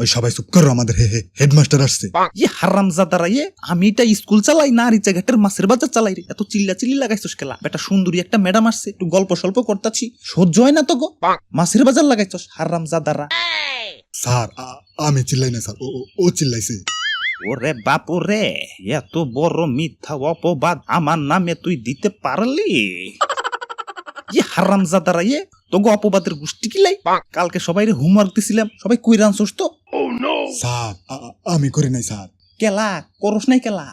ওই সবাই চুপ করো, আমাদের হেডমাস্টার আসছে। ইয়ে হারামজাদারা, আমি এটা স্কুল চালাই না আর ঘাটের মাছের বাজার চালাই রে? এত চিল্লা চিল্লি লাগাইছস কেলা? বেটা সুন্দরী একটা ম্যাডাম আসছে, একটু গল্প সল্প করতাছি, সহ্য হয় না তো গো। মাছের বাজার লাগাইছস হারামজাদারা। স্যার আমি চিল্লাই না স্যার, ও চিল্লাইছে। ওরে বাপু রে, এত বড় মিথ্যা অপবাদ আমার নামে তুই দিতে পারলি? হারামজাদারা, তোগো অপবাদের গোষ্ঠী কিলাই। কালকে সবাই হোমওয়ার্ক দিছিলাম, সবাই কইরা আনছস তো? স্যার আমি করি নাই স্যার। কেলা করস নাই কেলা?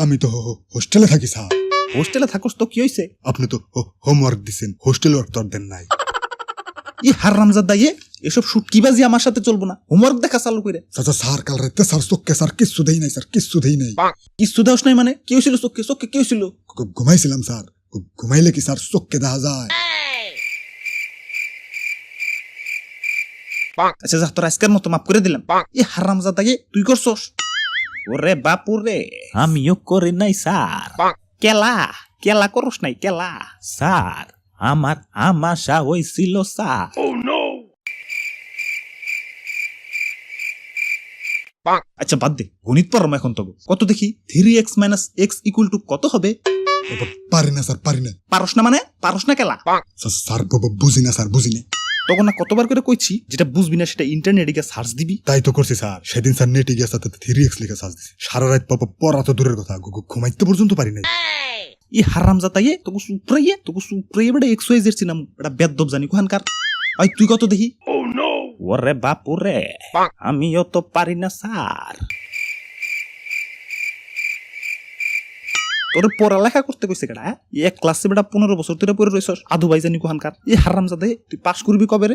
আমি তো হোস্টেলে থাকি স্যার। হোস্টেলে থাকস তো কি হইছে? আপনি তো হোমওয়ার্ক দিছেন, হোস্টেল ওয়ার্ক তো দেন নাই। হারামজাদা, এসব শুটকিবাজি আমার সাথে চলবো না। হোমওয়ার্ক দেখা চালু করে। চাচা স্যার কাল রাতে স্যার চোখকে স্যার কিচ্ছু দেই নাই স্যার, কিচ্ছু দেই নাই। কিচ্ছু দেওস নাই মানে? কি হয়েছিল চোখকে? চোখকে কি হয়েছিল? ঘুমাইছিলাম স্যার। ঘুমাইলে কি স্যার চোখকে দেখা যায়? আচ্ছা যা, তোর আজকের মতো মাফ করে দিলাম। হারামজাদা, তুই করছস? ওরে বাপু রে, আমিও করি নাই স্যার। কেলা কেলা করস নাই কেলা? স্যার আমার আমাশা হইছিল স্যার। আচ্ছা বাদ দে, গণিত পড়াম এখন তো। কত দেখি? 3x - x = কত হবে? পারি না স্যার, পারি না। পারস না মানে? পারস না কেলা? স্যার বুঝি না স্যার, বুঝি না। তখন না কতবার করে কইছি, যেটা বুঝবি না সেটা ইন্টারনেটে গিয়ে সার্চ দিবি। তাই তো করছি স্যার। সেদিন স্যার নেটে গিয়ে সাথে 3x লিখে সার্চ দিছি। সারা রাত পড়া তো দূরের কথা, ঘুমাইতে পর্যন্ত পারি নাই। হারামজাদা, তোকে সুপ্রাইয়ে বেটা XYZ চিনাম, এটা বেদব জানি কোহানকার। ওই তুই কত দেখি? ওরে বাপু রে, আমিও তো পারি না স্যার। তোর পড়ালেখা করতে কইছে কেডা? এক ক্লাসে বেটা 15 বছর ধরে পড়ে রইছস, আদু ভাই জানি কোহানকার। হারামজাদা, তুই পাস করবি কবে রে?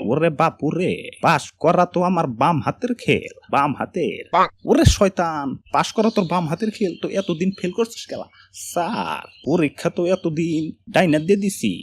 ওরে বাপু রে, পাস করা তো আমার বাম হাতের খেল, বাম হাতের। ওরে শয়তান, পাস করা তোর বাম হাতের খেল, তো এতদিন ফেল করছিস কেলা? স্যার পরীক্ষা তো এতদিন ডাইনা দিয়ে দিছি।